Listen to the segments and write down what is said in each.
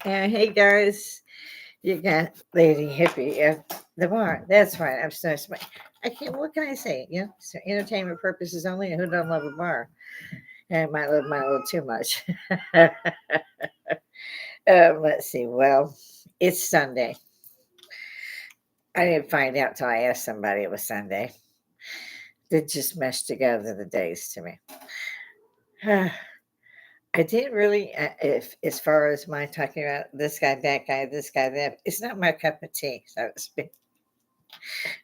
Hey guys, you got Lady Hippy at the bar. That's right. I'm so smart. I can't. What can I say? So entertainment purposes only. And who don't love a bar? I might love mine a little too much. Let's see. Well, it's Sunday. I didn't find out till I asked somebody it was Sunday. They just meshed together the days to me. I didn't really, if as far as my talking about this guy, that guy, this guy, that, it's not my cup of tea, so to speak.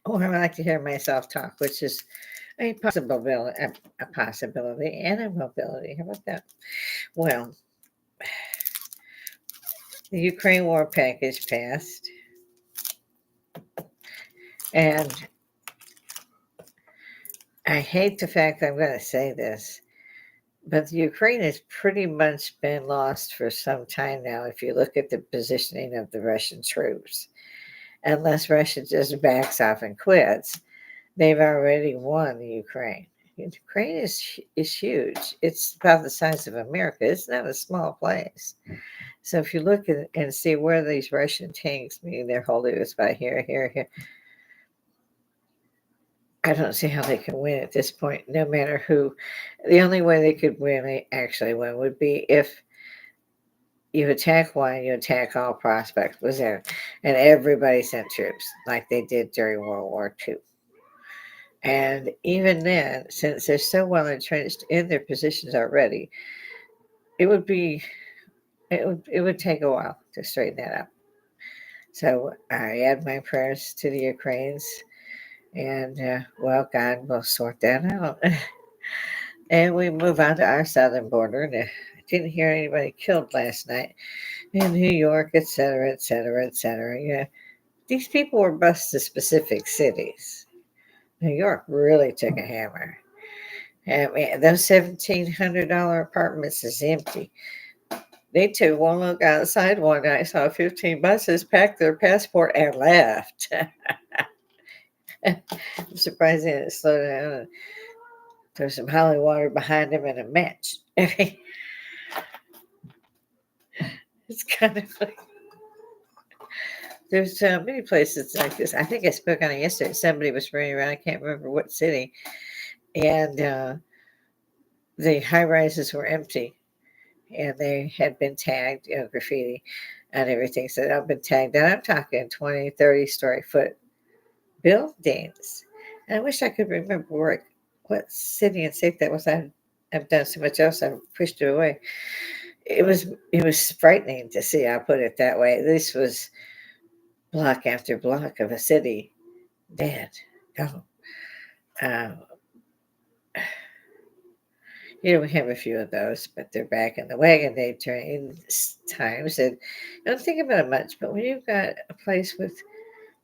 Or I like to hear myself talk, which is a possibility and a mobility. How about that? Well, the Ukraine war package passed, and I hate the fact that I'm going to say this, but the Ukraine has pretty much been lost for some time now. If you look at the positioning of the Russian troops, unless Russia just backs off and quits, they've already won the Ukraine. Ukraine is huge. It's about the size of America. It's not a small place. So if you look at and see where these Russian tanks, meaning they're holding us by here, here, here, I don't see how they can win at this point, no matter who. The only way they could win, they actually win, would be if you attack one, you attack all prospects, was there, and everybody sent troops like they did during World War II. And even then, since they're so well entrenched in their positions already, it would be it would take a while to straighten that up. So I add my prayers to the Ukrainians, and well, God will sort that out. And we move on to our southern border. And I didn't hear anybody killed last night in New York, et cetera, et cetera, et cetera. Yeah, these people were bused to specific cities. New York really took a hammer. I mean, those $1,700 apartments is empty. They took one look outside one night, saw 15 buses, packed their passport, and left. I'm surprised they didn't slow down. There's some holy water behind them and a match. I mean, it's kind of like there's many places like this. I think I spoke on it yesterday. Somebody was running around. I can't remember what city, and the high rises were empty, and they had been tagged, graffiti and everything. So they've been tagged. And I'm talking 20, 30-story foot buildings. And I wish I could remember what city and state that was. I've done so much else. I've pushed it away. It was frightening to see. I'll put it that way. This was block after block of a city dead. Gone. Um, we have a few of those, but they're back in the wagon day train times. And I don't think about it much, but when you've got a place with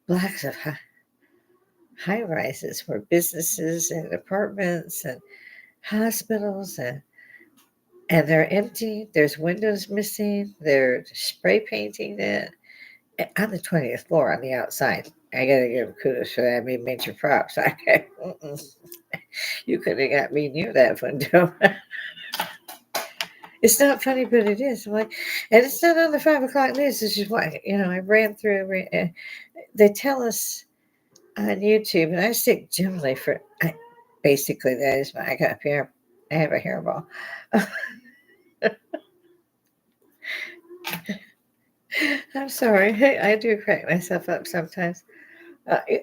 blocks of high rises where businesses and apartments and hospitals and they're empty, there's windows missing, they're spray painting it on the 20th floor on the outside. I gotta give them kudos for that. I mean, major props. You could have got me near that window. It's not funny, but it is. I'm like, and it's not on the 5 o'clock news. It's just what I ran through. They tell us on YouTube, and I stick generally for. Basically, that is my. I got hair. I have a hairball. I'm sorry. Hey, I do crack myself up sometimes. I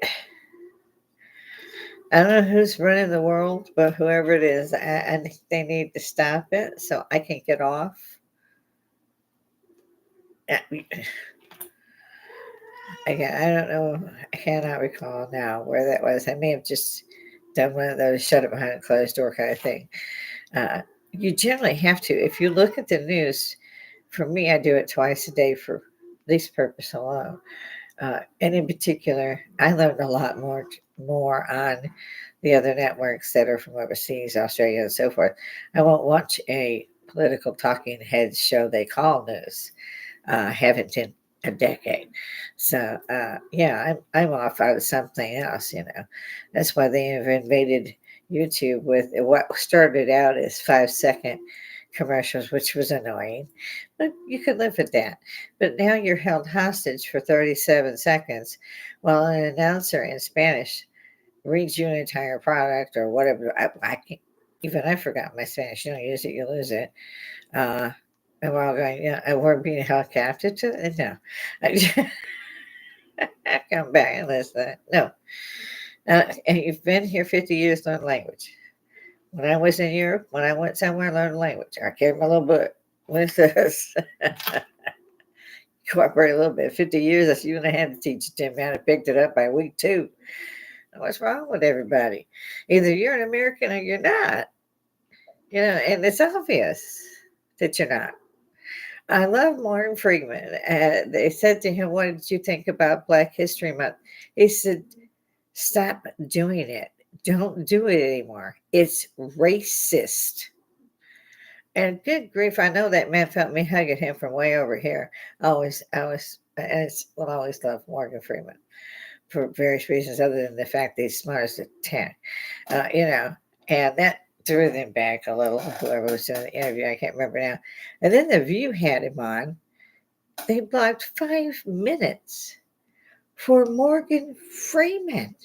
don't know who's running the world, but whoever it is, I think they need to stop it so I can get off. Uh, Again, I don't know. I cannot recall now where that was. I may have just done one of those shut it behind a closed door kind of thing. Uh, you generally have to. If you look at the news, for me, I do it twice a day for this purpose alone. And in particular, I learned a lot more on the other networks that are from overseas, Australia, and so forth. I won't watch a political talking heads show they call news. I haven't in a decade. So yeah, I'm off out of something else. That's why they have invaded YouTube with what started out as 5-second commercials, which was annoying, but you could live with that. But now you're held hostage for 37 seconds while an announcer in Spanish reads you an entire product or whatever. I can't, even I forgot my Spanish. You don't use it, you lose it. Uh, and we're all going, yeah, and we're being held captive to it. No, I come back and listen. No, and you've been here 50 years, learn language. When I was in Europe, when I went somewhere, I learned a language. I carried my little book. When it says cooperate a little bit, 50 years, that's you and I had to teach it to me. I picked it up by week 2. What's wrong with everybody? Either you're an American or you're not. And it's obvious that you're not. I love Morgan Freeman. They said to him, "What did you think about Black History Month?" He said, "Stop doing it. Don't do it anymore. It's racist." And good grief, I know that man felt me hugging him from way over here. Will always love Morgan Freeman for various reasons, other than the fact that he's smart as a 10. uh, you know, and that threw them back a little. Whoever was doing the interview, I can't remember now. And then the View had him on. They blocked 5 minutes for Morgan Freeman.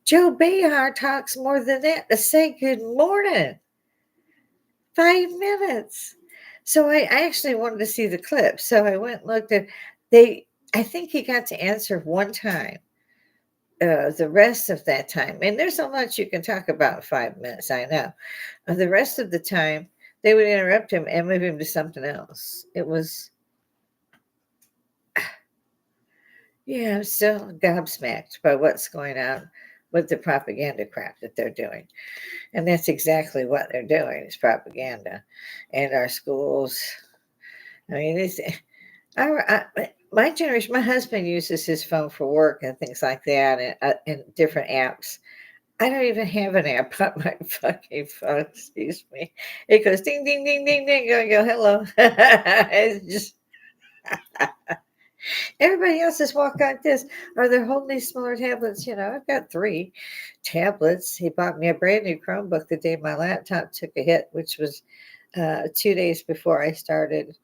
Joe Behar talks more than that to say good morning. 5 minutes. So I actually wanted to see the clip. So I went and looked at they. I think he got to answer one time. The rest of that time, and there's so much you can talk about in 5 minutes, I know. The rest of the time, they would interrupt him and move him to something else. It was, yeah, I'm still gobsmacked by what's going on with the propaganda crap that they're doing. And that's exactly what they're doing is propaganda. And our schools, I mean, my generation, my husband uses his phone for work and things like that and different apps. I don't even have an app on my fucking phone. Excuse me. It goes ding, ding, ding, ding, ding. I go, hello. It's just everybody else just walk like this. Or they're holding these smaller tablets. I've got 3 tablets. He bought me a brand new Chromebook the day my laptop took a hit, which was 2 days before I started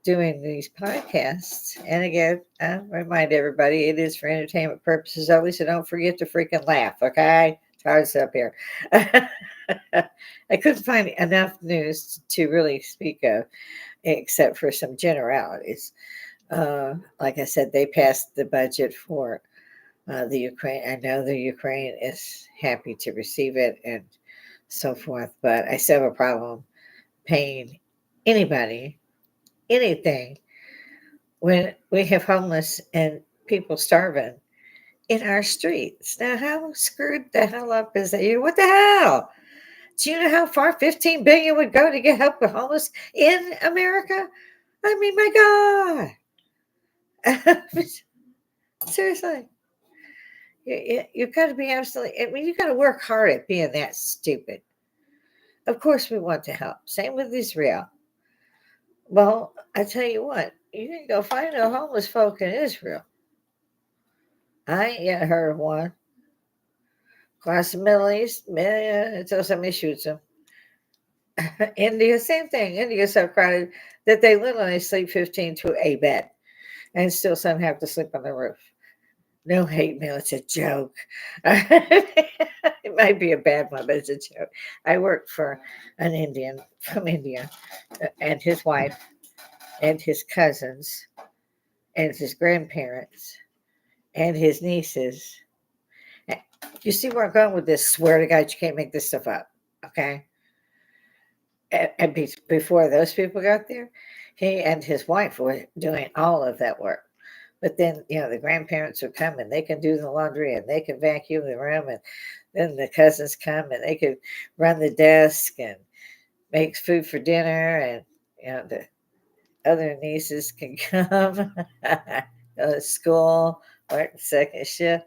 doing these podcasts. And again, I remind everybody it is for entertainment purposes only, so don't forget to freaking laugh, okay? It's hard up here. I couldn't find enough news to really speak of, except for some generalities. Like I said, they passed the budget for the Ukraine. I know the Ukraine is happy to receive it and so forth, but I still have a problem paying anybody anything when we have homeless and people starving in our streets. Now, how screwed the hell up is that? What the hell? Do you know how far 15 billion would go to get help with homeless in America? I mean, my God. Seriously. You've got to be absolutely, I mean, you've got to work hard at being that stupid. Of course, we want to help. Same with Israel. Well, I tell you what, you can go find a homeless folk in Israel. I ain't yet heard of one. Across the Middle East, until somebody shoots them. India, same thing. India's so crowded that they literally sleep 15 to a bed and still some have to sleep on the roof. No hate mail, it's a joke. It might be a bad one, but it's a joke. I worked for an Indian from India and his wife and his cousins and his grandparents and his nieces. You see where I'm going with this? Swear to God, you can't make this stuff up. Okay. And before those people got there, he and his wife were doing all of that work. But then, the grandparents would come and they can do the laundry and they can vacuum the room. And then the cousins come and they could run the desk and make food for dinner. And, the other nieces can come go to school, work the second shift.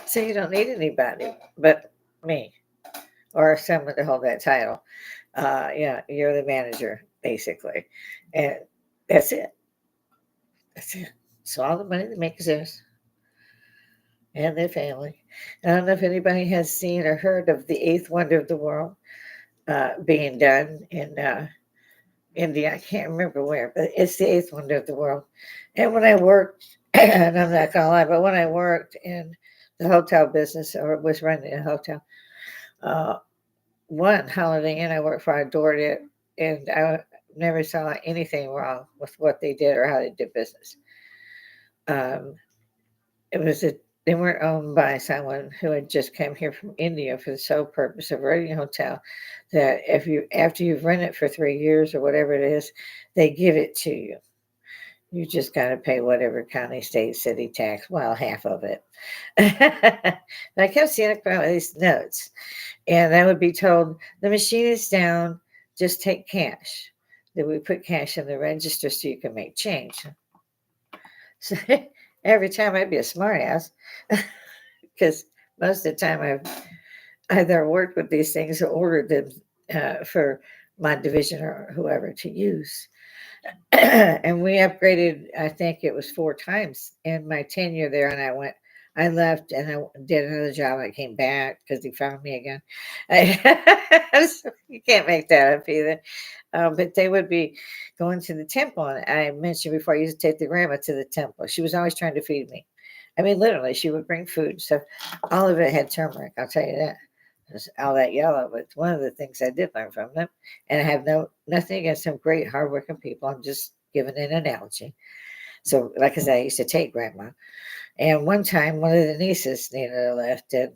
So you don't need anybody but me or someone to hold that title. You're the manager, basically. And that's it. That's it. So all the money they make is theirs and their family. I don't know if anybody has seen or heard of the eighth wonder of the world being done in India. I can't remember where, but it's the eighth wonder of the world. And when I worked, and I'm not gonna lie, but when I worked in the hotel business or was running a hotel, uh, one Holiday Inn I worked for, I adored it, and I never saw anything wrong with what they did or how they did business. Um, it was a they weren't owned by someone who had just come here from India for the sole purpose of renting a hotel. That if you after you've rented it for 3 years or whatever it is, they give it to you. You just got to pay whatever county, state, city tax. Well, half of it. But I kept seeing about these notes, and I would be told the machine is down. Just take cash. Then we put cash in the register so you can make change. So every time I'd be a smartass because most of the time I've either worked with these things or ordered them for my division or whoever to use. And we upgraded, I think it was 4 times in my tenure there. And I left and I did another job. I came back because he found me again. So you can't make that up either. But they would be going to the temple. And I mentioned before, I used to take the grandma to the temple. She was always trying to feed me. I mean, literally, she would bring food. So all of it had turmeric, I'll tell you that. It was all that yellow, but it's one of the things I did learn from them. And I have nothing against some great hardworking people. I'm just giving an analogy. So, like I said, I used to take grandma. And one time, one of the nieces needed a lift and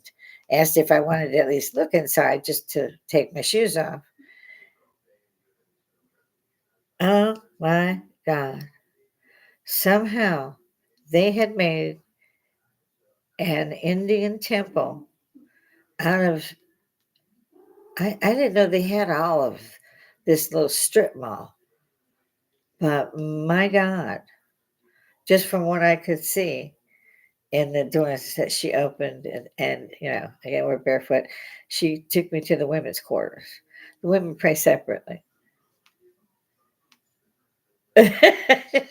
asked if I wanted to at least look inside just to take my shoes off. Oh my God. Somehow they had made an Indian temple out of, I didn't know they had all of this little strip mall. But my God, just from what I could see in the doors that she opened, and again, we're barefoot, she took me to the women's quarters. The women pray separately.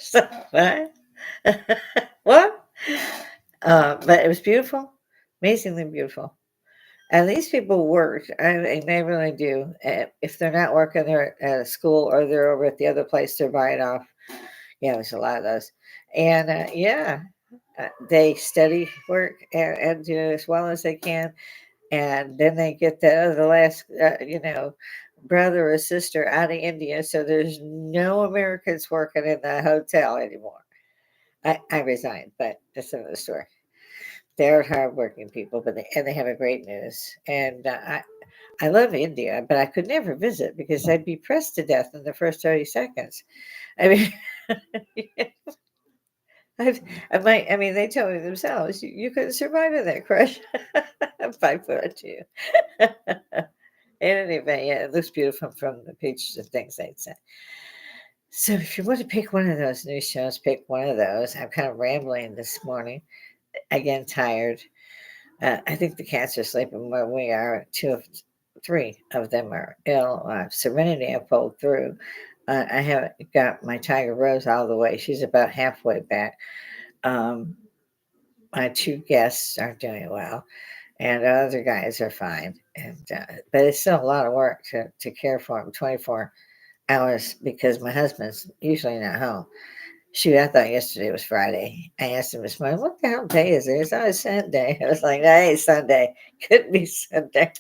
So, what? What? But it was beautiful, amazingly beautiful. And these people work. They really do. If they're not working, they're at a school or they're over at the other place. They're buying off. Yeah, there's a lot of those. And yeah, they study, work, and do as well as they can. And then they get the last, brother or sister out of India. So there's no Americans working in the hotel anymore. I resigned, but that's another story. They're hardworking people, and they have a great news. And I love India, but I could never visit because I'd be pressed to death in the first 30 seconds. I mean, I've, I mean, they tell me themselves, you couldn't survive in that crush. I'm 5 foot two. In any event, yeah, it looks beautiful from the pictures and things they'd sent. So if you want to pick one of those new shows, pick one of those. I'm kind of rambling this morning. Again, tired. I think the cats are sleeping where we are. Three of them are ill. Serenity I pulled through. I haven't got my Tiger Rose all the way. She's about halfway back. Um, my 2 guests aren't doing well, and the other guys are fine. But it's still a lot of work to care for them 24 hours because my husband's usually not home. Shoot, I thought yesterday was Friday. I asked him this morning, what the hell day is it? It's always Sunday. I was like, no, hey, Sunday. Could be Sunday.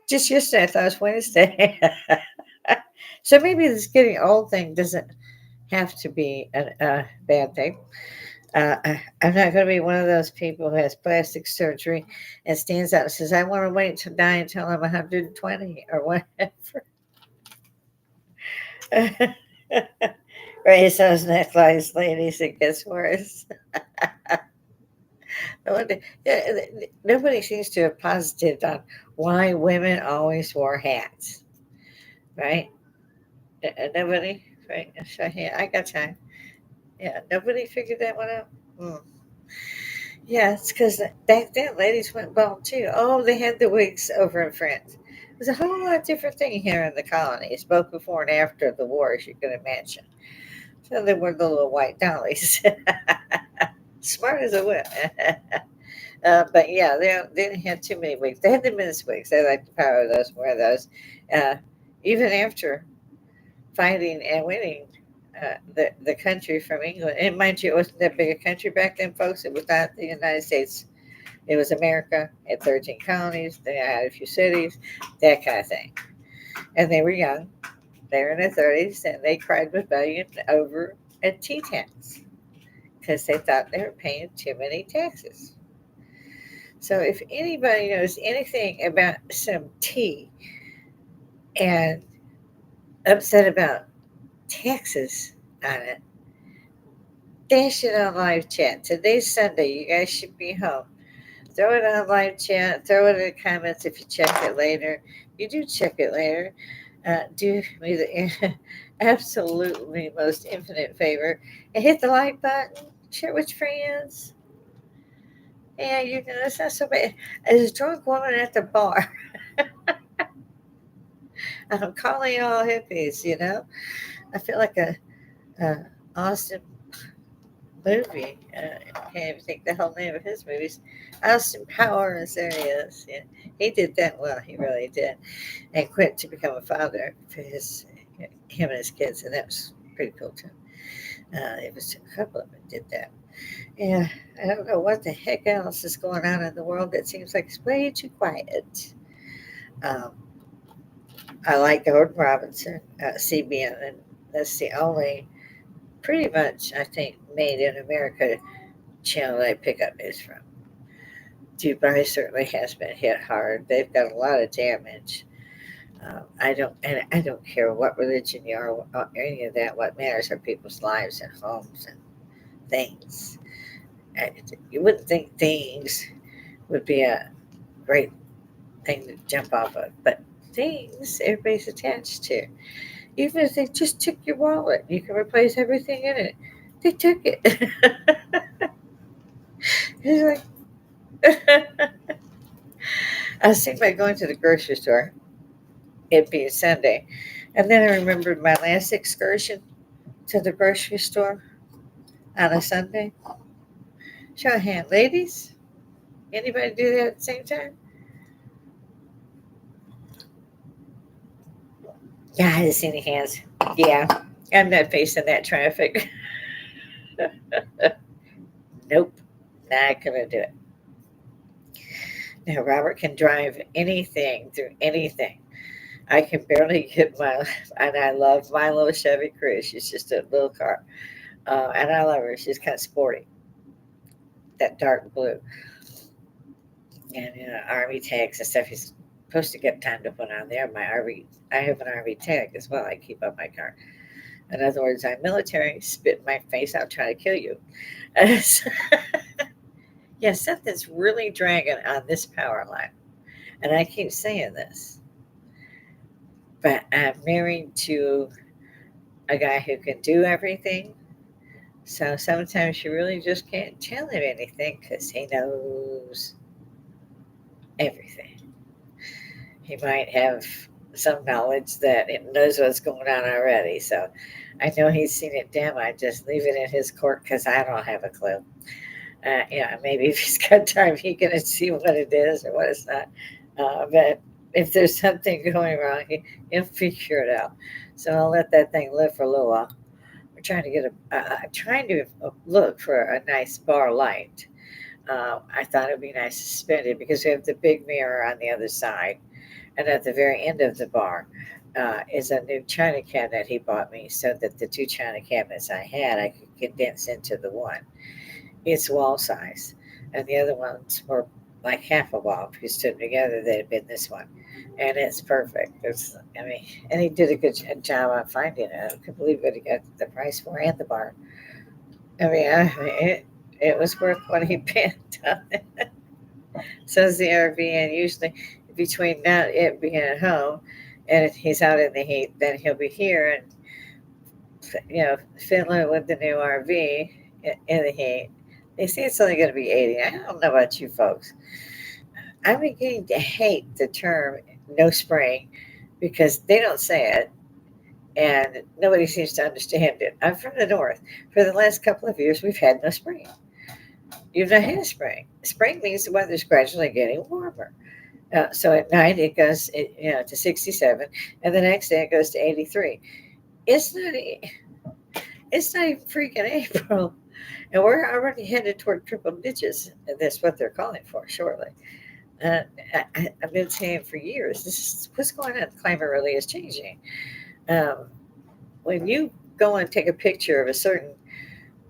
Just yesterday, I thought it was Wednesday. So maybe this getting old thing doesn't have to be a bad thing. I'm not going to be one of those people who has plastic surgery and stands out and says, I want to wait to die until I'm 120 or whatever. Raise those necklaces, ladies. It gets worse. Yeah, nobody seems to have posited on why women always wore hats, right? Nobody, right? So, yeah, I got time. Yeah, nobody figured that one out. Hmm. Yeah, it's because back then ladies went bald too. Oh, they had the wigs over in France. It was a whole lot different thing here in the colonies, both before and after the war, as you can imagine. So they were the little white dollies. Smart as a whip. But yeah, they didn't have too many wigs. They had the men's wigs. They liked to power those, wear those. Uh, Even after fighting and winning the country from England. And mind you, it wasn't that big a country back then, folks. It was not the United States. It was America. It had 13 colonies. They had a few cities, that kind of thing. And they were young. They were in their 30s, and they cried rebellion over a tea tax because they thought they were paying too many taxes. So if anybody knows anything about some tea and upset about taxes on it, dash it on live chat. Today's Sunday. You guys should be home. Throw it on live chat. Throw it in the comments if you check it later. You do check it later. Do me the absolutely most infinite favor and hit the like button. Share with your friends. Yeah, you know, it's not so bad. As a drunk woman at the bar, I'm calling y'all hippies, you know? I feel like a Austin movie. I can't even think the whole name of his movies. Austin Powers, there he is. Yeah, he did that well. He really did, and quit to become a father for him and his kids, and that was pretty cool too. It was a couple of them did that. Yeah, I don't know what the heck else is going on in the world. That seems like it's way too quiet. Um, I like Gordon Robinson, CBN, and that's the only pretty much I think made in America channel I pick up news from. Dubai certainly has been hit hard. They've got a lot of damage. I don't care what religion you are, or any of that. What matters are people's lives and homes and things. You wouldn't think things would be a great thing to jump off of, but things everybody's attached to. Even if they just took your wallet, you can replace everything in it. They took it. It's like I was thinking about going to the grocery store. It being Sunday, and then I remembered my last excursion to the grocery store on a Sunday. Show of hand, ladies. Anybody do that at the same time? Yeah, I didn't see any hands. Yeah, I'm not facing that traffic. Nope, not gonna do it. Now Robert can drive anything through anything. I can barely get my, and I love my little Chevy Cruze. She's just a little car, and I love her. She's kind of sporty, that dark blue, and Army tags and stuff. He's supposed to get time to put on there. My RV, I have an RV tag as well. I keep on my car. In other words, I'm military. Spit in my face. I'll try to kill you. Yeah, something's really dragging on this power line, and I keep saying this, but I'm married to a guy who can do everything. So sometimes you really just can't tell him anything because he knows everything. He might have some knowledge that it knows what's going on already. So I know he's seen it. Damn, I just leave it in his court because I don't have a clue. Yeah, maybe if he's got time, he can see what it is or what it's not. But if there's something going wrong, he'll figure it out. So I'll let that thing live for a little while. We're trying to trying to look for a nice bar light. I thought it would be nice to spend it because we have the big mirror on the other side, and at the very end of the bar is a new china cabinet he bought me, so that the two china cabinets I had I could condense into the one. It's wall size, and the other ones were like half a wall. If you stood them together, they'd have been this one, and it's perfect. I mean, and he did a good job on finding it. I can't believe what he got the price for and the bar. It was worth what he paid on it. Says the RV, and usually between not it being at home and if he's out in the heat, then he'll be here and fiddling with the new RV in the heat. They say it's only going to be 80. I don't know about you folks. I'm beginning to hate the term no spring because they don't say it and nobody seems to understand it. I'm from the north. For the last couple of years, we've had no spring. You've not had a spring. Spring means the weather's gradually getting warmer. So at night it goes to 67, and the next day it goes to 83. it's not. It's not even freaking April, and we're already headed toward triple digits, and that's what they're calling for shortly. Uh, I've been saying for years, this is what's going on. The climate really is changing. Um, when you go and take a picture of a certain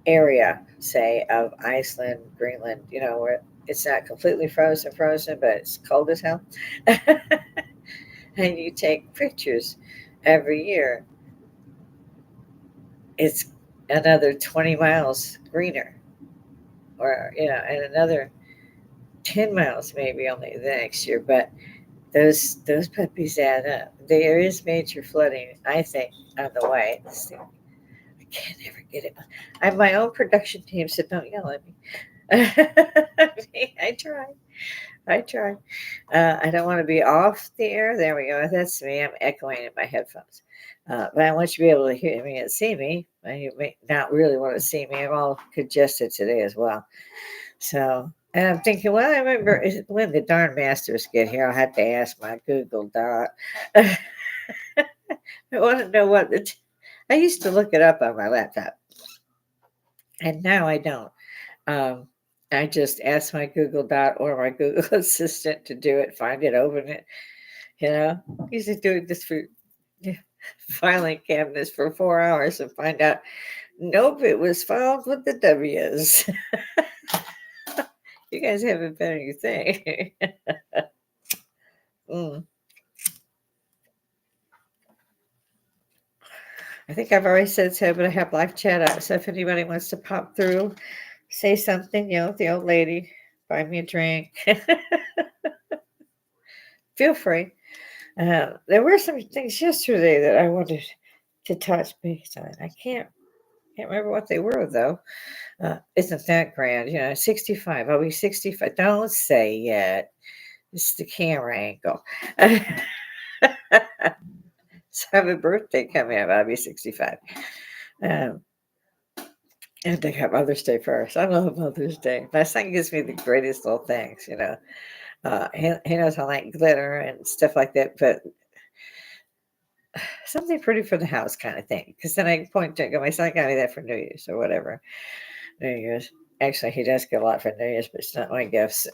area, say of Iceland, Greenland, where it's not completely frozen, but it's cold as hell, and you take pictures every year, it's another 20 miles greener, or and another 10 miles maybe only the next year. But those puppies add up. There is major flooding, I think, on the way. I can't ever get it. I have my own production team, so don't yell at me. I try. I try. I don't want to be off the air. There we go. That's me. I'm echoing in my headphones. But I want you to be able to hear me and see me. And you may not really want to see me. I'm all congested today as well. So, and I'm thinking, well, I remember when the darn masters get here, I'll have to ask my Google Dot. I want to know what I used to look it up on my laptop, and now I don't. Um, I just ask my Google Dot or my Google Assistant to do it, find it, open it. I used to do this for filing cabinets for 4 hours and find out, nope, it was filed with the W's. You guys haven't been anything. mm. I think I've already said so, but I have live chat out. So if anybody wants to pop through, say something, the old lady, buy me a drink. Feel free. There were some things yesterday that I wanted to touch base on. I can't remember what they were though. Isn't that grand? 65. I'll be 65. Don't say yet. It's the camera angle. So I have a birthday coming up. I'll be 65. Um, and I got Mother's Day first. I love Mother's Day. My son gives me the greatest little things. He knows I like glitter and stuff like that, but something pretty for the house kind of thing. Because then I can point to it and go, my son got me that for New Year's or whatever. New Year's. Actually, he does get a lot for New Year's, but it's not my gifts.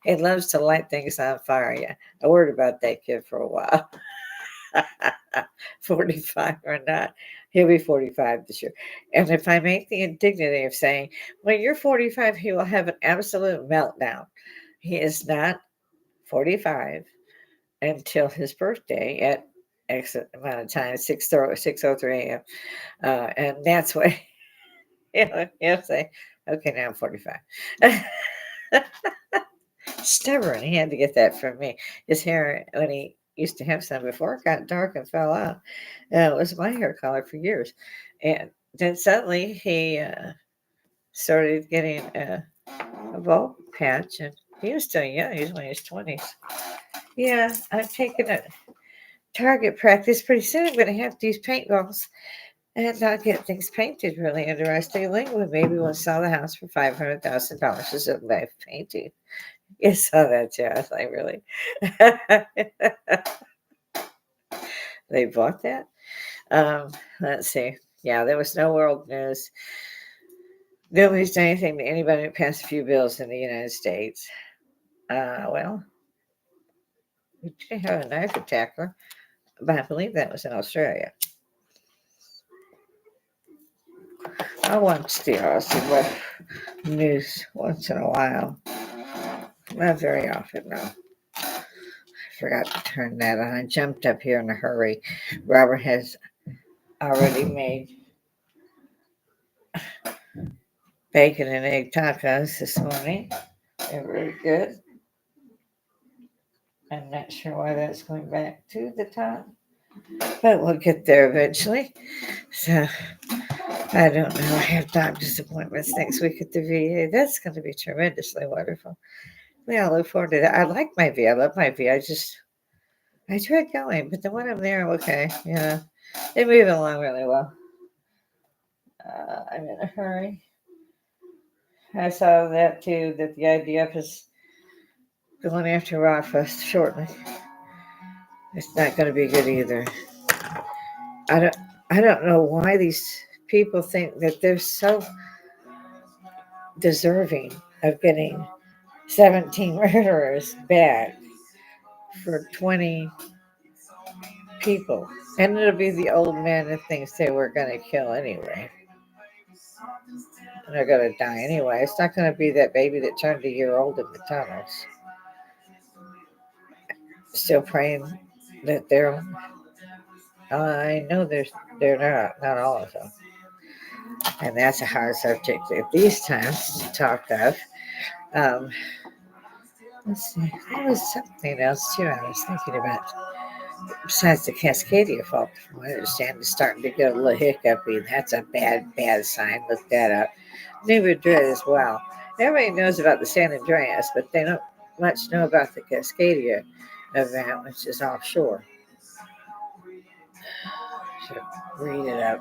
He loves to light things on fire. Yeah, I worried about that kid for a while. 45 or not, he'll be 45 this year. And if I make the indignity of saying, when you're 45, he will have an absolute meltdown. He is not 45 until his birthday at X amount of time, 6:03 a.m. And that's what he'll say, okay, now I'm 45. Stubborn. He had to get that from me. His hair, when he used to have some before, it got dark and fell out. It was my hair color for years. And then suddenly he started getting a bald patch, and he was still young. He was in his 20s. Yeah, I'm taking a target practice. Pretty soon I'm going to have to use paintballs and not get things painted really interestingly. Maybe we'll sell the house for $500,000 as a life painting. You saw that, too. I was like, really? They bought that? Let's see. Yeah, there was no world news. Nobody's done anything to anybody that passed a few bills in the United States. Well, we did have a knife attacker, but I believe that was in Australia. I watch the Aussie news once in a while. Not very often, though. I forgot to turn that on. I jumped up here in a hurry. Robert has already made bacon and egg tacos this morning. They're very good. I'm not sure why that's going back to the top, but we'll get there eventually. So I don't know. I have doctor's appointments next week at the VA. That's going to be tremendously wonderful. We all look forward to that. I like my VA. I love my VA. I tried going, but then when I'm there, I'm okay. Yeah, they move along really well. I'm in a hurry. I saw that too, that the IDF is going after Rockfest shortly. It's not going to be good either. I don't I don't know why these people think that they're so deserving of getting 17 murderers back for 20 people. And it'll be the old men that thinks they were going to kill anyway. And they're going to die anyway. It's not going to be that baby that turned a year old in the tunnels. Still praying that they're. I know they're not all of them. And that's a hard subject at these times to talk of. Um, let's see. There was something else too I was thinking about. Besides the Cascadia fault, from what I understand, is starting to get a little hiccupy. That's a bad sign. Look that up. New Madrid as well. Everybody knows about the San Andreas, but they don't much know about the Cascadia event, which is offshore. So read it up.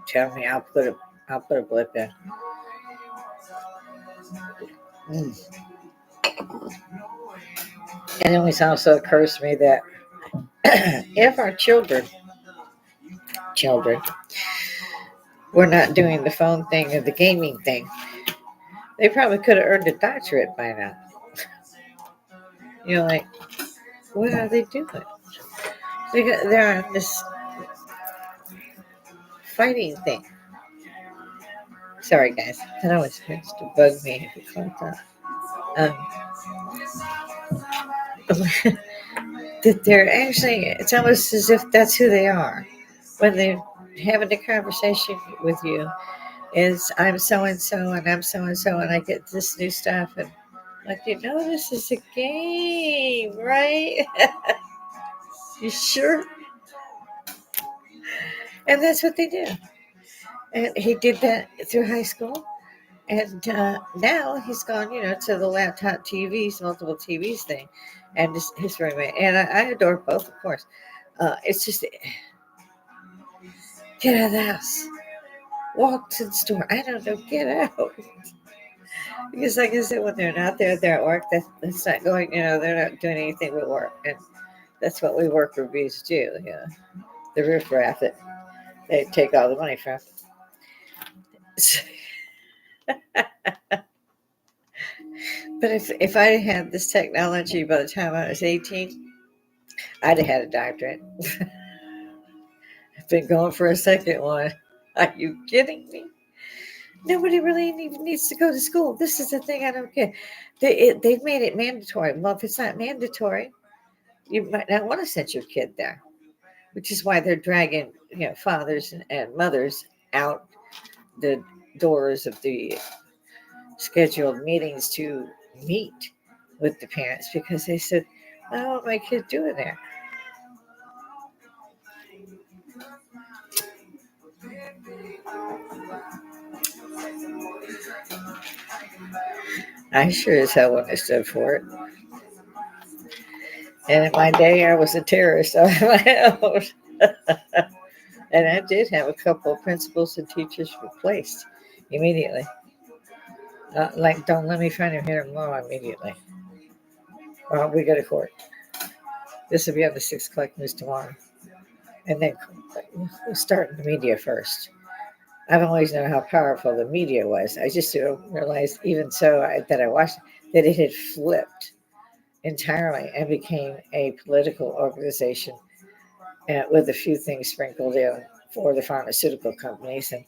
Tell me, I'll put a blip in. Mm. And it always also occurs to me that if our children were not doing the phone thing or the gaming thing, they probably could have earned a doctorate by now. Like, what are they doing? They're on this fighting thing. Sorry, guys. That always tends to bug me if you caught that. That they're actually, it's almost as if that's who they are. When they're having a conversation with you, is I'm so and so, and I'm so and so, and I get this new stuff. And like, this is a game, right? You sure? And that's what they do. And he did that through high school. And now he's gone, to the laptop TVs, multiple TVs thing, and his roommate. And I adore both, of course. It's just, get out of the house. Walk to the store. I don't know, get out. Because, like I said, when they're not there, they're at work. That's not going, they're not doing anything but work. And that's what we worker bees do, the riffraff that they take all the money from. But if I had this technology by the time I was 18, I'd have had a doctorate. I've been going for a second one. Are you kidding me? Nobody really even needs to go to school. This is the thing I don't get. They've made it mandatory. Well, if it's not mandatory, you might not want to send your kid there, which is why they're dragging fathers and mothers out the doors of the scheduled meetings to meet with the parents because they said, "Oh, what my kid doing there?" I sure as hell wouldn't have stood for it. And in my day, I was a terrorist on my own. And I did have a couple of principals and teachers replaced immediately. Like, don't let me find him here tomorrow immediately. Well, we go to court. This will be on the 6 o'clock news tomorrow. And then we'll start in the media first. I've always known how powerful the media was. I just didn't realize, even so, that I watched, that it had flipped entirely and became a political organization with a few things sprinkled in for the pharmaceutical companies and,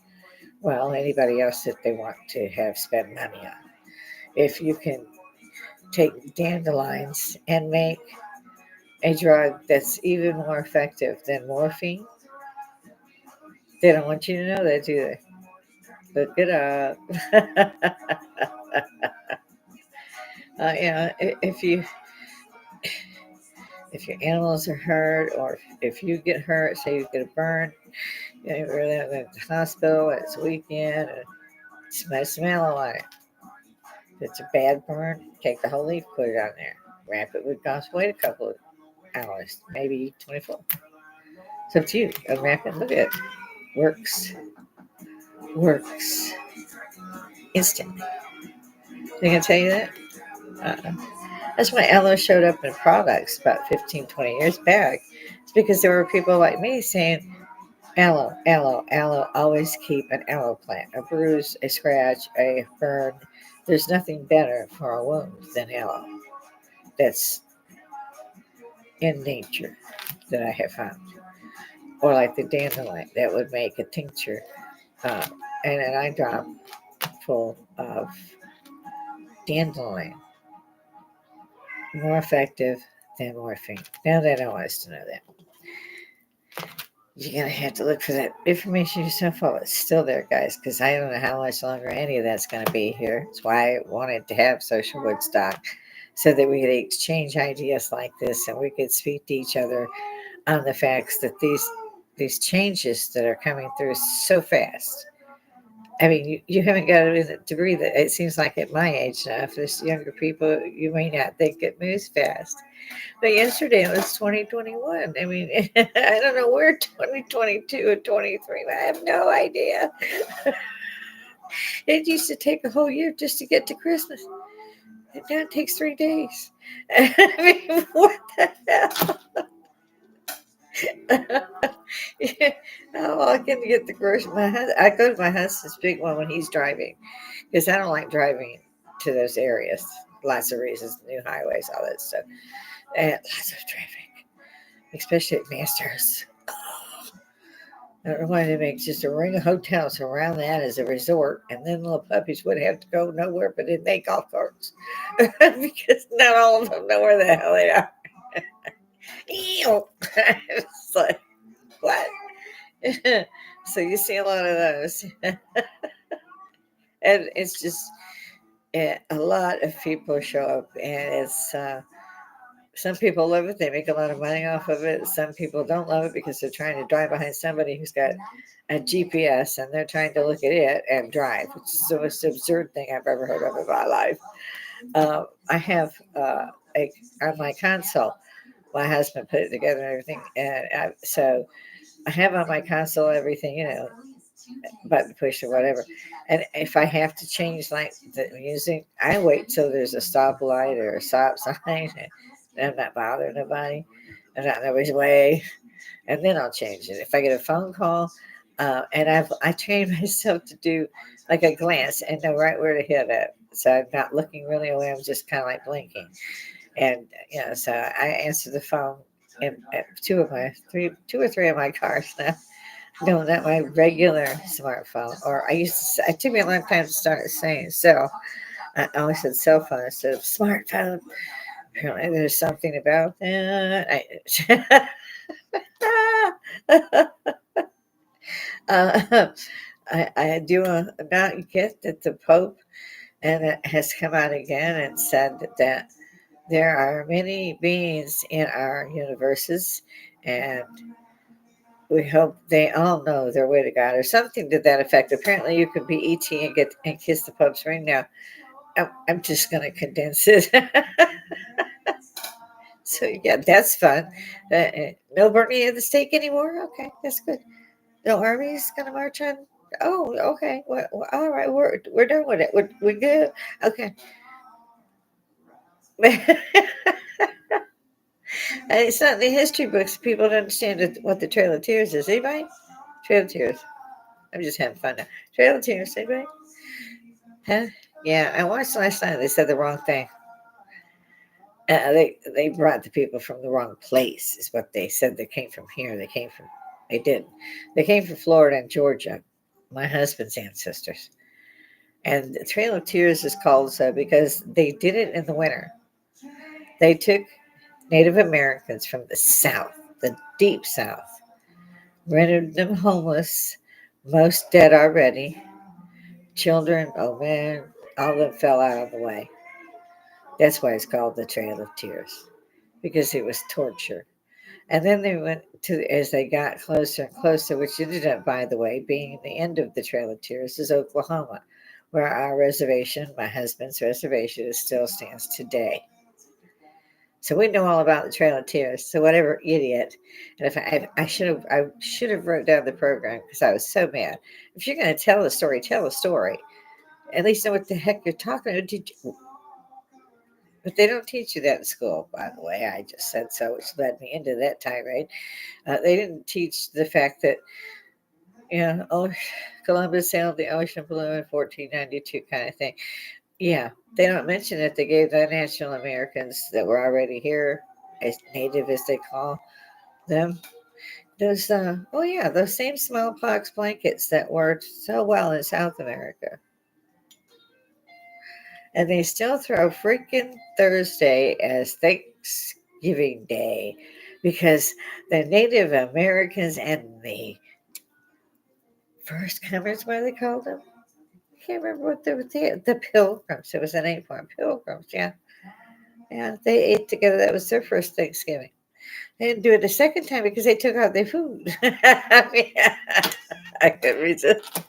well, anybody else that they want to have spend money on. If you can take dandelions and make a drug that's even more effective than morphine, they don't want you to know that, do they? Look it up. If your animals are hurt, or if you get hurt, say you get a burn, you're really at the hospital, it's weekend, and smell on it. If it's a bad burn, take the whole leaf, put it on there. Wrap it with gauze, wait a couple of hours, maybe 24. It's up to you. Unwrap it, look at it. Works instantly. They can tell you that? Uh-uh. That's why aloe showed up in products about 15, 20 years back. It's because there were people like me saying, Aloe. Always keep an aloe plant. A bruise, a scratch, a burn. There's nothing better for a wound than aloe. That's in nature that I have found. Or like the dandelion, that would make a tincture uh, and an eye drop full of dandelion more effective than morphine. Now that I want us to know that. You're gonna have to look for that information yourself while it's still there, guys, because I don't know how much longer any of that's gonna be here. That's why I wanted to have social Woodstock so that we could exchange ideas like this and we could speak to each other on the facts that these changes that are coming through so fast. I mean, you haven't got to breathe it. It seems like at my age now, if there's younger people, you may not think it moves fast. But yesterday it was 2021. I mean, I don't know where 2022 and 23. I have no idea. It used to take a whole year just to get to Christmas. And now it takes 3 days. I mean, what the hell? Yeah, how long can you get the grocery? I go to my husband's big one when he's driving because I don't like driving to those areas. Lots of reasons, new highways, all that stuff, and lots of traffic, especially at Masters. I don't know why they make just a ring of hotels around that as a resort, and then little puppies would have to go nowhere but in their golf carts because not all of them know where the hell they are. Ew. It's like, what? So you see a lot of those. And it's just a lot of people show up, and it's some people love it. They make a lot of money off of it. Some people don't love it because they're trying to drive behind somebody who's got a GPS and they're trying to look at it and drive, which is the most absurd thing I've ever heard of in my life. I have on my console, my husband put it together and everything, and so I have on my console everything, button push or whatever. And if I have to change like the music, I wait till there's a stoplight or a stop sign. And I'm not bothering nobody. I'm not in nobody's way. And then I'll change it. If I get a phone call, and I trained myself to do like a glance and know right where to hit it. So I'm not looking really away. I'm just kind of like blinking. And so I answer the phone in two or three of my cars now. No, not my regular smartphone. Or it took me a long time to start saying cell. I always said cell phone instead of smartphone. Apparently, there's something about that. uh, I do not get that the Pope and it has come out again and said that there are many beings in our universes, and we hope they all know their way to God, or something to that effect. Apparently, you could be ET and get and kiss the Pope's ring. Now, I'm just going to condense it. So yeah, that's fun. No burning of the stake anymore. Okay, that's good. No army's going to march on. Oh, okay. Well, all right, we're done with it. We're good. Okay. And it's not in the history books. People don't understand what the Trail of Tears is. Anybody? Trail of Tears. I'm just having fun now. Trail of Tears. Anybody? Huh? Yeah, I watched last night. They said the wrong thing. They brought the people from the wrong place, is what they said. They came from here. They didn't. They came from Florida and Georgia, my husband's ancestors. And the Trail of Tears is called so because they did it in the winter. They took Native Americans from the South, the deep South, rendered them homeless, most dead already. Children, oh man, all of them fell out of the way. That's why it's called the Trail of Tears, because it was torture. And then they went to, as they got closer and closer, which ended up, by the way, being the end of the Trail of Tears, is Oklahoma, where our reservation, my husband's reservation, still stands today. So we know all about the Trail of Tears. So whatever idiot, and if I should have wrote down the program because I was so mad. If you're going to tell a story, tell a story. At least know what the heck you're talking about. But they don't teach you that in school, by the way. I just said so, which led me into that tirade. They didn't teach the fact that Yeah, oh, Columbus sailed the ocean blue in 1492, kind of thing. Yeah, they don't mention that they gave the National Americans that were already here, as native as they call them, those, oh yeah, those same smallpox blankets that worked so well in South America. And they still throw freaking Thursday as Thanksgiving Day because the Native Americans and the first comers, what they called them? I can't remember what they were, the Pilgrims. It was a name for them, Pilgrims, yeah. Yeah, they ate together. That was their first Thanksgiving. They didn't do it the second time because they took out their food. I mean, I couldn't resist.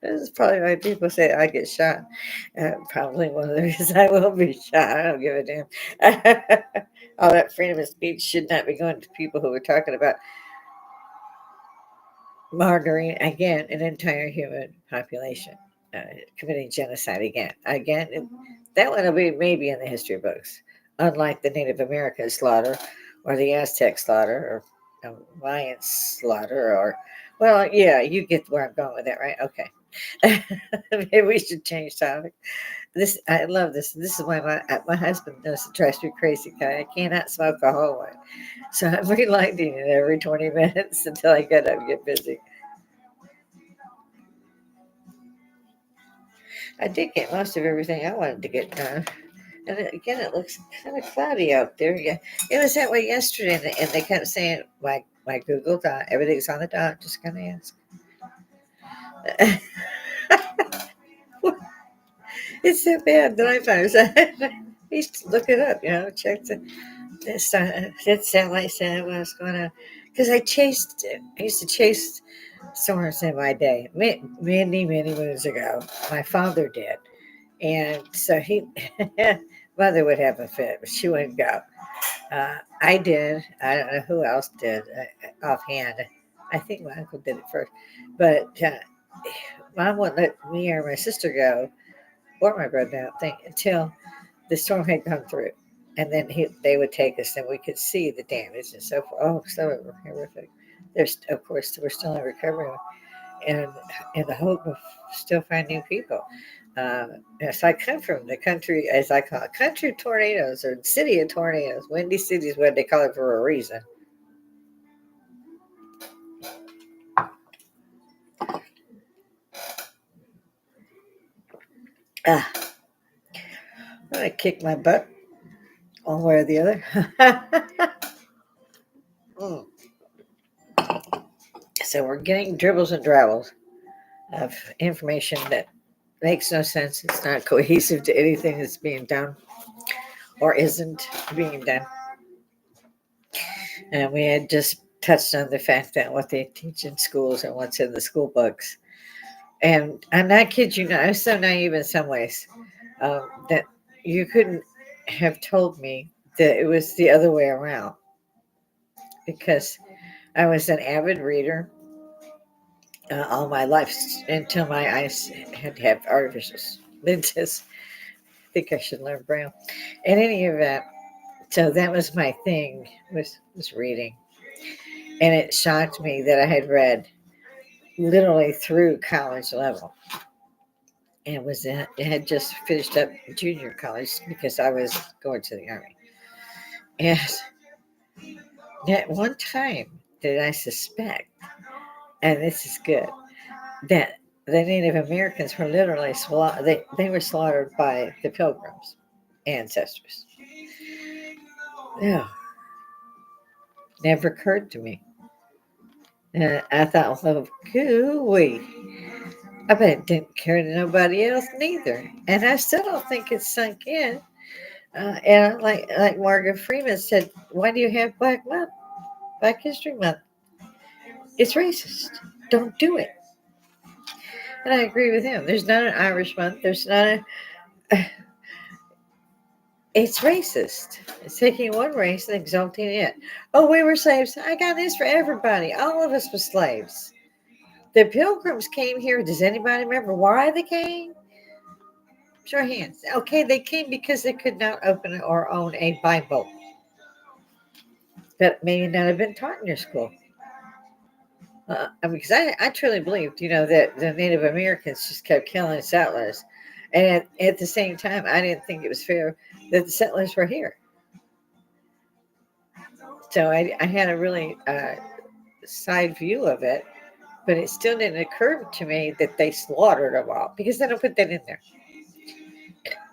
This is probably why people say I get shot. Probably one of the reasons I will be shot. I don't give a damn. All that freedom of speech should not be going to people who are talking about murdering again an entire human population, committing genocide again. That one will be maybe in the history books, unlike the Native American slaughter, or the Aztec slaughter, or Mayan slaughter, or well, yeah, you get where I'm going with that, right? Okay. Maybe we should change topic. This I love this. This is why my husband knows it drives me crazy. I cannot smoke a whole one, so I'm relighting it every 20 minutes until I get up and get busy. I did get most of everything I wanted to get done. And again, it looks kind of cloudy out there. Yeah, it was that way yesterday, and they kept saying my Google Dot, everything's on the dot. Just gonna ask. It's so bad that I found. I used to look it up, check the satellite said what was going on. Because I used to chase storms in my day many, many moons ago. My father did. And so mother would have a fit, but she wouldn't go. I did. I don't know who else did offhand. I think my uncle did it first. But mom wouldn't let me or my sister go, or my brother, I don't think, until the storm had come through. And then they would take us, and we could see the damage and so forth. Oh, so horrific. There's, of course, we're still in recovery, and in the hope of still finding people. Yes, I come from the country, as I call it, country tornadoes or city of tornadoes. Windy City is what they call it for a reason. Ah, I'm going to kick my butt one way or the other. Mm. So we're getting dribbles and drabbles of information that makes no sense. It's not cohesive to anything that's being done or isn't being done. And we had just touched on the fact that what they teach in schools and what's in the school books. And I'm not kidding you, not, I'm so naive in some ways that you couldn't have told me that it was the other way around because I was an avid reader all my life until my eyes had to have artificial lenses. I think I should learn Braille. In any event, so that was my thing was reading, and it shocked me that I had read literally through college level, and had just finished up junior college because I was going to the army. And at one time, did I suspect, and this is good, that the Native Americans were literally they were slaughtered by the Pilgrims' ancestors. Yeah, never occurred to me. I thought, well, gooey. I bet it didn't occur to nobody else neither. And I still don't think it's sunk in. And like Morgan Freeman said, why do you have Black History Month? It's racist. Don't do it. And I agree with him. There's not an Irish month. There's not a. It's racist. It's taking one race and exalting it. Oh, we were slaves. I got this for everybody. All of us were slaves. The Pilgrims came here. Does anybody remember why they came? Show your hands. Okay, they came because they could not open or own a Bible that may not have been taught in your school. Because I truly believed, that the Native Americans just kept killing settlers. And at the same time, I didn't think it was fair that the settlers were here. So I had a really side view of it, but it still didn't occur to me that they slaughtered them all because they don't put that in there.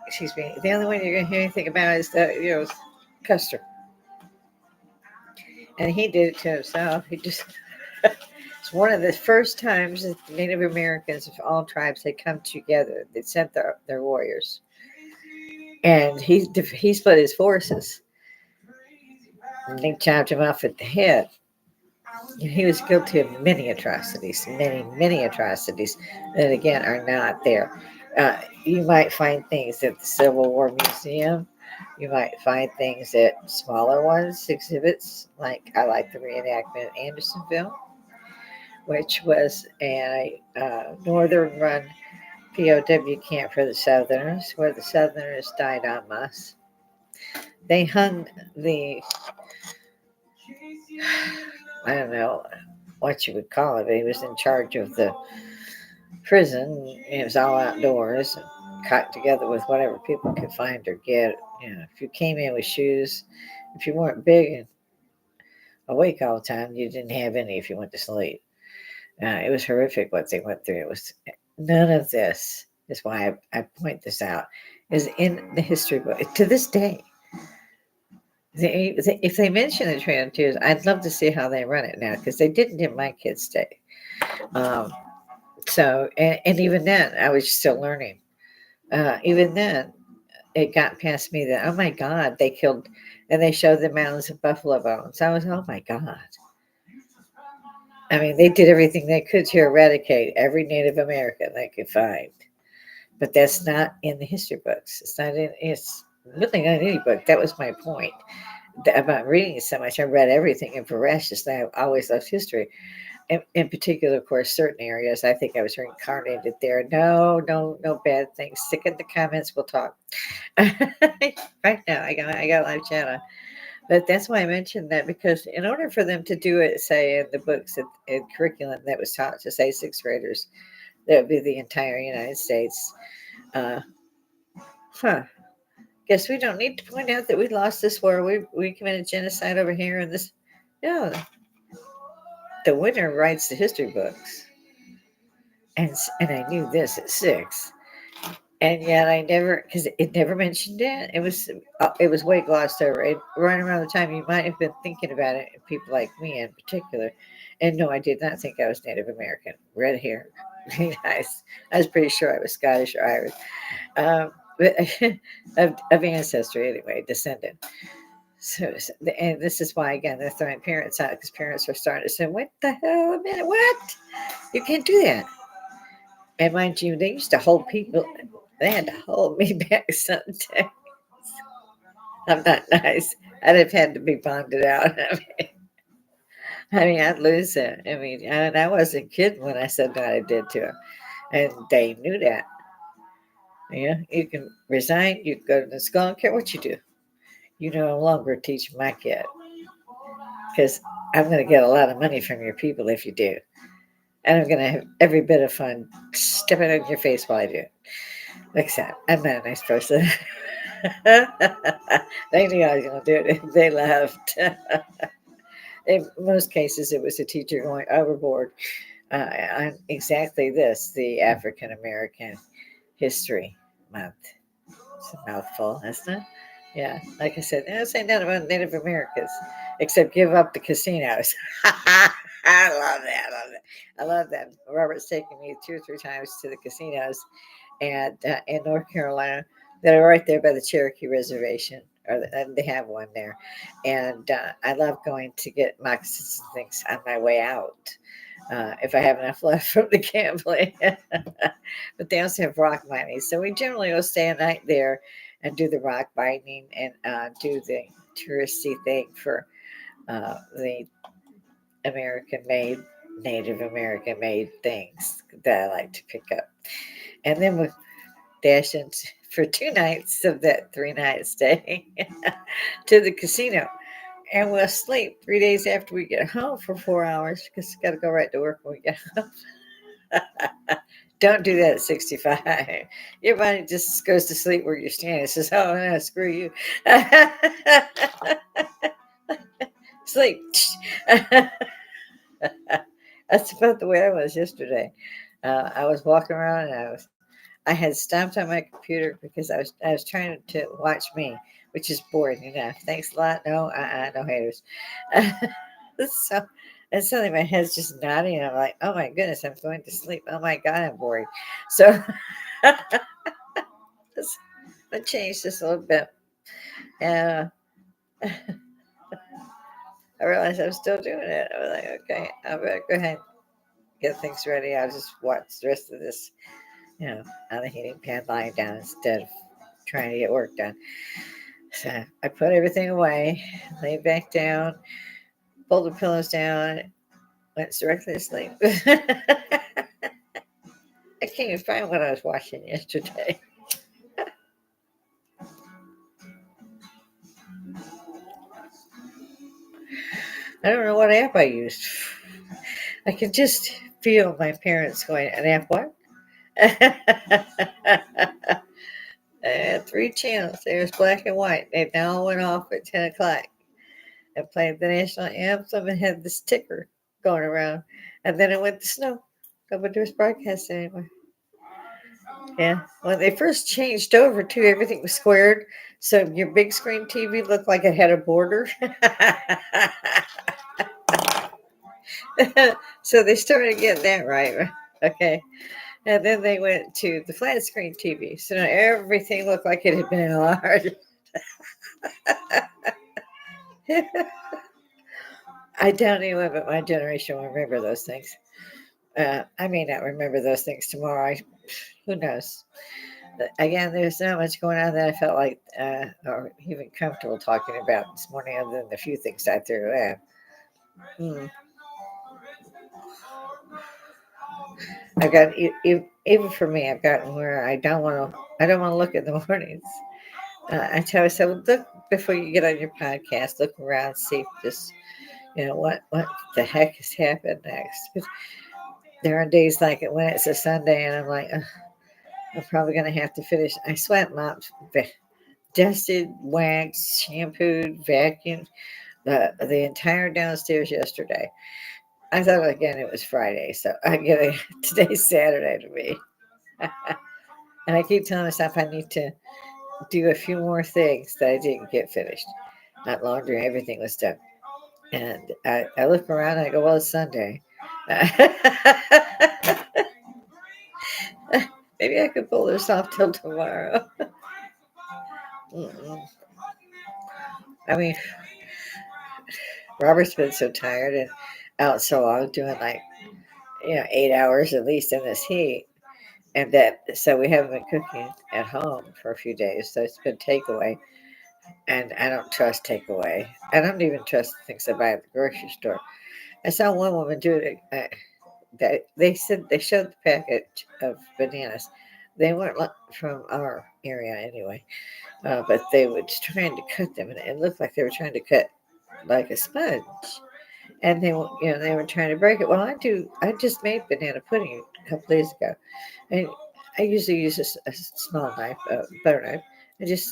Excuse me. The only one you're going to hear anything about is Custer, and he did it to himself. He just it's one of the first times that the Native Americans of all tribes had come together. They sent their warriors, and he split his forces. And they chopped him off at the head. And he was guilty of many atrocities, many atrocities that again are not there. You might find things at the Civil War Museum. You might find things at smaller ones, exhibits. Like I like the reenactment at Andersonville, which was a northern run POW camp for the Southerners, where the Southerners died en masse. They hung the, I don't know what you would call it, but he was in charge of the prison. It was all outdoors, and caught together with whatever people could find or get. If you came in with shoes, if you weren't big and awake all the time, you didn't have any if you went to sleep. It was horrific what they went through. It was none of this. Is why I point this out. Is in the history book to this day. If they mention the Trail of Tears, I'd love to see how they run it now because they didn't in my kids' day. Um, and even then, I was still learning. Even then, it got past me that, oh my God, they killed, and they showed the mountains of buffalo bones. I was, oh my God. I mean, they did everything they could to eradicate every Native American they could find. But that's not in the history books. It's really not in any book. That was my point about reading so much. I read everything in voraciously. I always loved history. In particular, of course, certain areas. I think I was reincarnated there. No bad things. Stick in the comments. We'll talk. Right now, I got live chat on. But that's why I mentioned that because in order for them to do it, say in the books and curriculum that was taught to say sixth graders, that would be the entire United States. Uh, huh. Guess we don't need to point out that we lost this war. We committed genocide over here, and this. No, the winner writes the history books, and I knew this at 6, and yet I never because it never mentioned it. It was way glossed over. Right around the time you might have been thinking about it, and people like me in particular. And no, I did not think I was Native American, red hair. I was pretty sure I was Scottish or Irish, but of ancestry anyway, descendant. And this is why again they're throwing parents out because parents are starting to say, "What the hell? A minute, what? You can't do that." And mind you, they used to hold people. They had to hold me back sometimes. I'm not nice. I'd have had to be bonded out. I mean, I'd lose it. I mean, and I wasn't kidding when I said what I did to him, and they knew that. You can resign. You can go to the school. I don't care what you do. You no longer teach my kid because I'm going to get a lot of money from your people if you do. And I'm going to have every bit of fun stepping on your face while I do it. Like I said, I'm not a nice person. They knew I was going to do it. They laughed. In most cases, it was a teacher going overboard on exactly this, the African American History Month. It's a mouthful, isn't it? Yeah, like I said, don't say nothing about Native Americans, except give up the casinos. I love that. I love that. I love that. Robert's taken me 2 or 3 times to the casinos and in North Carolina that are right there by the Cherokee Reservation, and they have one there. And I love going to get moccasins and things on my way out. If I have enough left from the gambling, but they also have rock mining, so we generally will stay a night there and do the rock mining and do the touristy thing for the American made, Native American made things that I like to pick up. And then we dash into for 2 nights of that 3-night stay to the casino. and we'll sleep 3 days after we get home for 4 hours because we got to go right to work when we get home. Don't do that at 65. Your body just goes to sleep where you're standing. It says, "Oh no, screw you." Sleep. That's about the way I was yesterday. I was walking around and I had stopped on my computer because I was trying to watch me, which is boring enough. Thanks a lot. No, no haters. So and suddenly my head's just nodding. And I'm like, oh my goodness, I'm going to sleep. Oh my god, I'm boring. So I changed this a little bit, and I realized I was still doing it. I was like, okay, I better go ahead and get things ready. I'll just watch the rest of this, on the heating pad lying down instead of trying to get work done. So I put everything away, laid back down, pulled the pillows down, went directly to sleep. I can't even find what I was watching yesterday. I don't know what app I used. I could just feel my parents going, an app what? I had three channels. There's black and white. They now went off at 10 o'clock. I played the national anthem and had this ticker going around. And then it went to snow. Nobody was broadcasting anymore. Yeah. When they first changed over to everything was squared. So your big screen TV looked like it had a border. So they started getting that right. Okay. And then they went to the flat screen TV. So now everything looked like it had been enlarged. I doubt anyone but my generation will remember those things. I may not remember those things tomorrow. Who knows? But again, there's not much going on that I felt like or even comfortable talking about this morning, other than the few things I threw in. Hmm. I've got even for me, I've gotten where I don't want to look at the mornings. I tell myself, look before you get on your podcast, look around, see if this, what the heck has happened next. But there are days like it when it's a Sunday, and I'm like, I'm probably going to have to finish. I sweat mopped, dusted, waxed, shampooed, vacuumed the entire downstairs yesterday. I thought again it was Friday, so I get today's Saturday to me, and I keep telling myself I need to do a few more things that I didn't get finished. Not laundry, everything was done. And I look around and I go, well, it's Sunday. Maybe I could pull this off till tomorrow. Mm-mm. I mean, Robert's been so tired and out so long, doing like 8 hours at least in this heat, and that so we haven't been cooking at home for a few days. So it's been takeaway, and I don't trust takeaway. I don't even trust the things I buy at the grocery store. I saw one woman do it. That they said they showed the package of bananas. They weren't from our area anyway, but they were trying to cut them, and it looked like they were trying to cut like a sponge. And they were trying to break it. Well, I just made banana pudding a couple days ago, and I usually use a small knife, a butter knife. I just,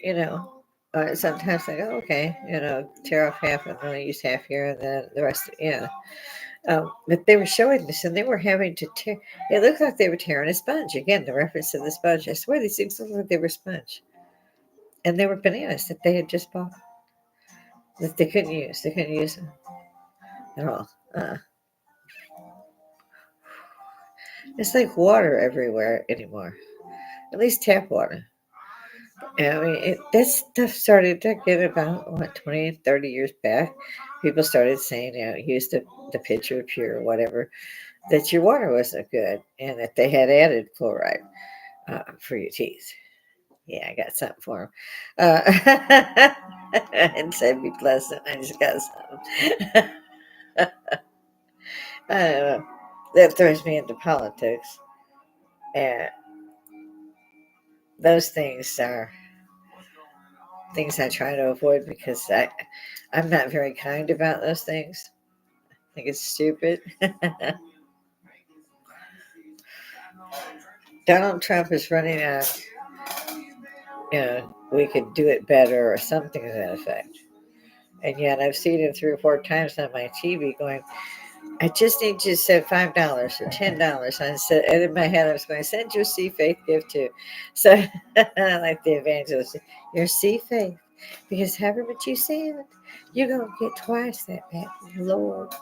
you know, sometimes I go, okay, tear off half and only use half here, and then the rest, yeah. But they were showing this, and they were having to tear. It looked like they were tearing a sponge. Again, the reference to the sponge. I swear these things looked like they were sponge, and they were bananas that they had just bought that they couldn't use. They couldn't use them at all. It's like water everywhere anymore. At least tap water. And I mean, that stuff started to get about, 20, 30 years back. People started saying, use the pitcher pure or whatever, that your water wasn't good and that they had added fluoride for your teeth. Yeah, I got something for them. And said be pleasant. I just got something. I don't know. That throws me into politics. And those things are things I try to avoid because I'm not very kind about those things. I think it's stupid. Donald Trump is running on, we could do it better or something to that effect. And yet I've seen him 3 or 4 times on my TV going, I just need you to send $5 or $10. And in my head, I was going to send you a see faith gift too. So, like the evangelist, your see faith, because however much you send, you're going to get twice that back from the Lord.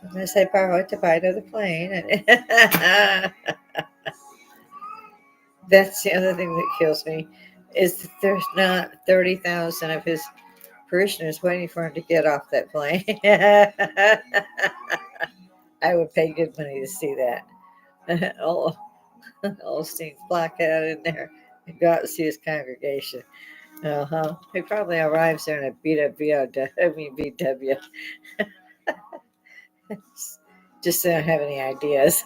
Unless I borrow it to buy another plane. And that's the other thing that kills me is that there's not 30,000 of his parishioners waiting for him to get off that plane. I would pay good money to see that. All Olstein's block out in there and go out and see his congregation. Uh-huh. He probably arrives there in a beat up VW. Just so I don't have any ideas.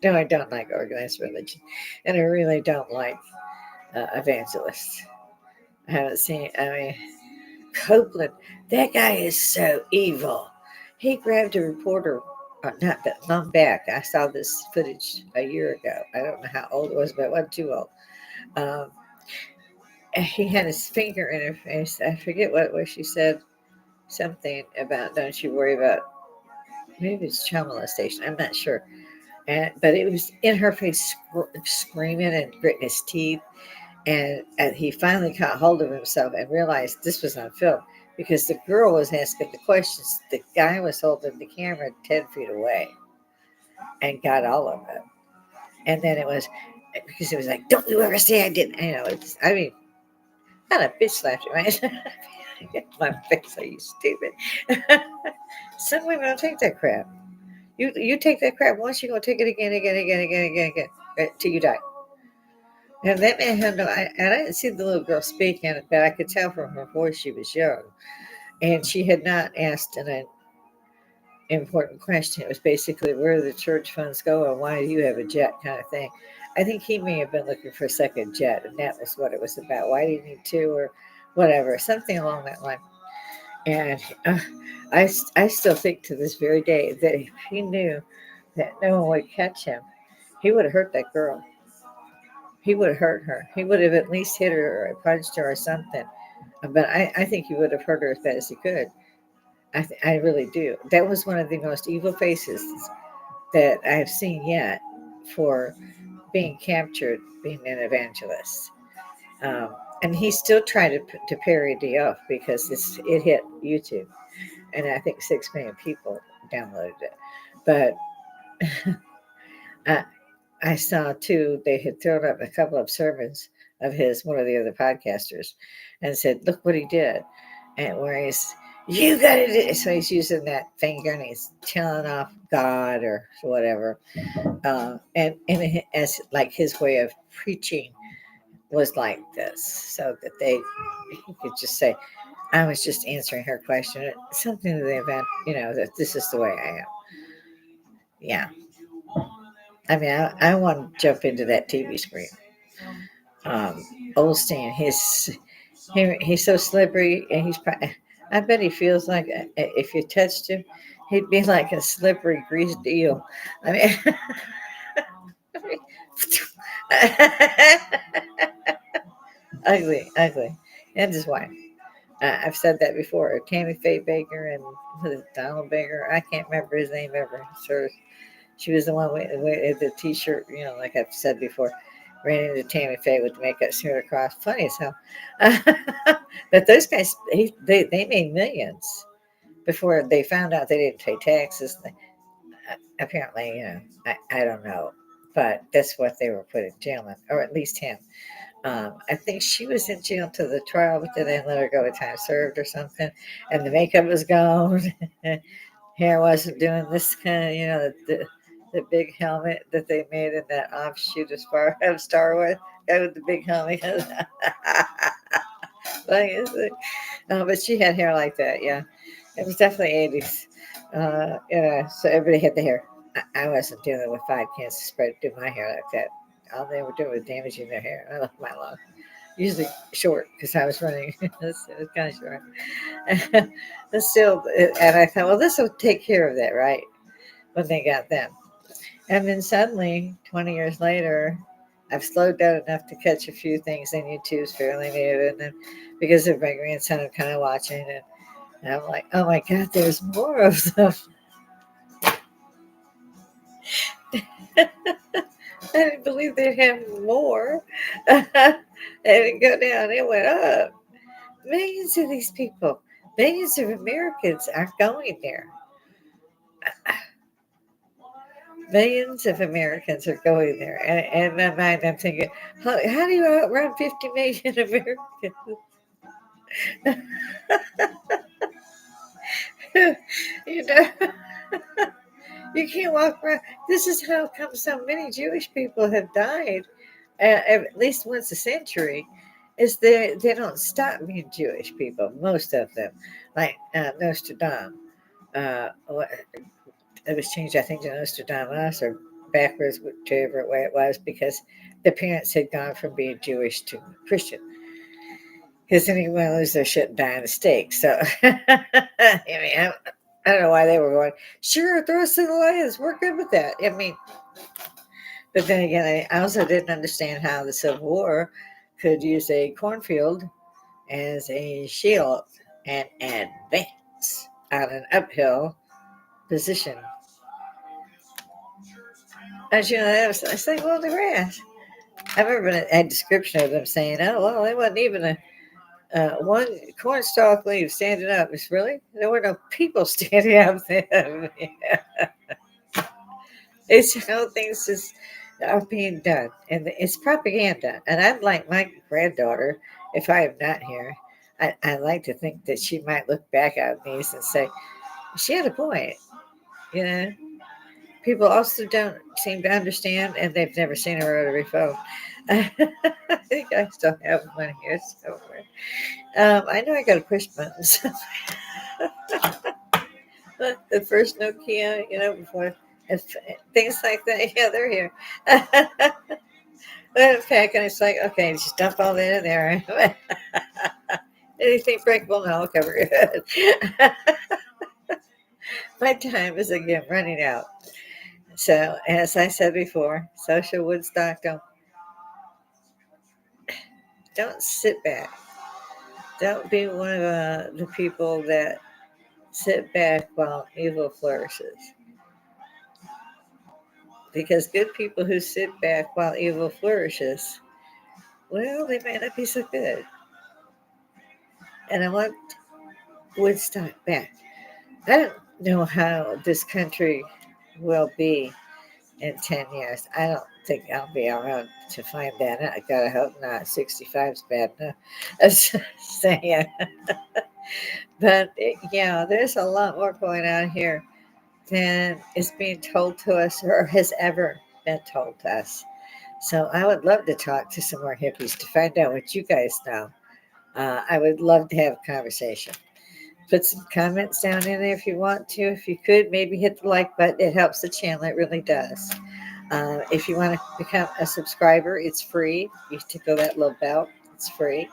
No, I don't like organized religion. And I really don't like evangelists. I haven't seen, I mean, Copeland, that guy is so evil. He grabbed a reporter, not that long back. I saw this footage a year ago. I don't know how old it was, but it wasn't too old. Um, and he had his finger in her face. I forget what it was she said. Something about don't you worry about, maybe it's child molestation. I'm not sure. But it was in her face, screaming and gritting his teeth. And he finally caught hold of himself and realized this was on film because the girl was asking the questions. The guy was holding the camera 10 feet away and got all of it. And then it was because it was like, don't you ever say I didn't. I mean, not a bitch slapped you, right? My face, are you stupid? Some women don't take that crap. You take that crap once, you're going to take it again, right, till you die. And that man had no, and I didn't see the little girl speaking, but I could tell from her voice she was young. And she had not asked an important question. It was basically where do the church funds go and why do you have a jet kind of thing. I think he may have been looking for a second jet, and that was what it was about. Why do you need two or whatever, something along that line. And I still think to this very day that if he knew that no one would catch him, he would have hurt that girl. He would have hurt her. He would have at least hit her or punched her or something. But I think he would have hurt her as bad as he could. I really do. That was one of the most evil faces that I've seen yet for being captured, being an evangelist. And he still tried to parody off because it hit YouTube, and I think 6 million people downloaded it. But I, I saw too, they had thrown up a couple of sermons of his, one of the other podcasters, and said, look what he did. And where you got to do, so he's using that finger and he's telling off God or whatever. And as like his way of preaching was like this, so that he could just say, I was just answering her question, something to the event, that this is the way I am. Yeah. I mean, I want to jump into that TV screen. Olstein, he's so slippery, and I bet he feels like if you touched him, he'd be like a slippery greased eel. I mean, ugly, ugly, and his wife. I've said that before. Tammy Faye Baker and was it Donald Baker? I can't remember his name ever. So she was the one with the T-shirt. Like I've said before, ran into Tammy Faye with the makeup smeared across. Funny as hell. But those guys, they made millions before they found out they didn't pay taxes. Apparently, I don't know, but that's what they were put in jail in, or at least him. I think she was in jail till the trial, but then they let her go with time served or something. And the makeup was gone. Hair wasn't doing this kind of, the big helmet that they made in that offshoot of Star Wars. Guy with the big helmet. But she had hair like that, yeah. It was definitely 80s. So everybody had the hair. I wasn't dealing with 5 cancer spread to my hair like that. All they were doing was damaging their hair. I left mine alone. usually short because I was running. It was kind of short. But still, and I thought, well, this will take care of that, right? When they got them. And then suddenly, 20 years later, I've slowed down enough to catch a few things on YouTube's fairly new. And then because of my grandson, I'm kind of watching it. And I'm like, oh my God, there's more of them. I didn't believe they'd have more. It didn't go down, it went up. Millions of these people, millions of Americans are going there. Millions of Americans are going there. And in my mind, I'm thinking, how do you outrun 50 million Americans? you know, you can't walk around. This is how come so many Jewish people have died, at least once a century. Is they don't stop being Jewish people, most of them, like Nostradamus. What it was changed, I think, to Nostradamus or backwards, whichever way it was, because the parents had gone from being Jewish to Christian. Because anyone lose their shit and die in a stake. So, I mean, I don't know why they were going, sure, throw us in the lions. We're good with that. I mean, but then again, I also didn't understand how the Civil War could use a cornfield as a shield and advance on an uphill position. As you know, I was like, well, the grass. I remember a description of them saying, oh, well, it wasn't even one cornstalk leaf standing up. It's really, there were no people standing up there. It's how things just are being done. And it's propaganda. And I'd like my granddaughter, if I am not here, I like to think that she might look back at these and say, she had a point. You know, people also don't seem to understand, and they've never seen a rotary phone. I think I still have one here somewhere. I know I got to push buttons. The first Nokia, before if, things like that. Yeah, they're here. In fact, and it's like, okay, just dump all that in there. Anything breakable, no, I'll cover it. My time is again running out. So, as I said before, social Woodstock, don't sit back. Don't be one of the people that sit back while evil flourishes. Because good people who sit back while evil flourishes, well, they may not be so good. And I want Woodstock back. I don't know how this country will be in 10 years. I don't think I'll be around to find that out. I gotta hope not. 65 is bad enough. I'm just saying. But yeah, there's a lot more going on here than is being told to us or has ever been told to us. So I would love to talk to some more hippies to find out what you guys know. I would love to have a conversation. Put some comments down in there if you want to. If you could, maybe hit the like button. It helps the channel. It really does. If you want to become a subscriber, it's free. You tickle that little bell. It's free.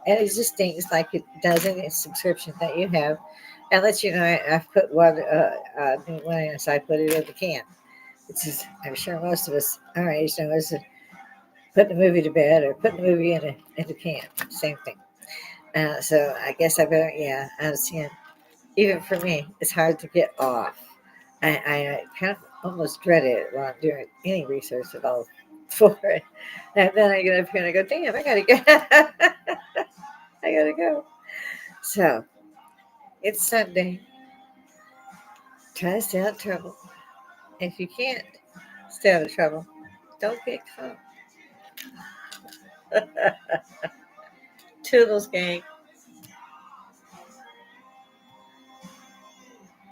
And it just things like it does any subscription that you have. And let you know I've put one new one in, so I put it in the can. It's just, I'm sure most of us our age know is put the movie to bed or put the movie in the can. Same thing. So I guess I better, yeah, I was seeing, even for me, it's hard to get off. I kind of almost dread it while I'm doing any research at all for it. And then I get up here and I go, damn, I gotta go. I gotta go. So it's Sunday. Try to stay out of trouble. If you can't stay out of trouble, don't get caught. Toodles, gang.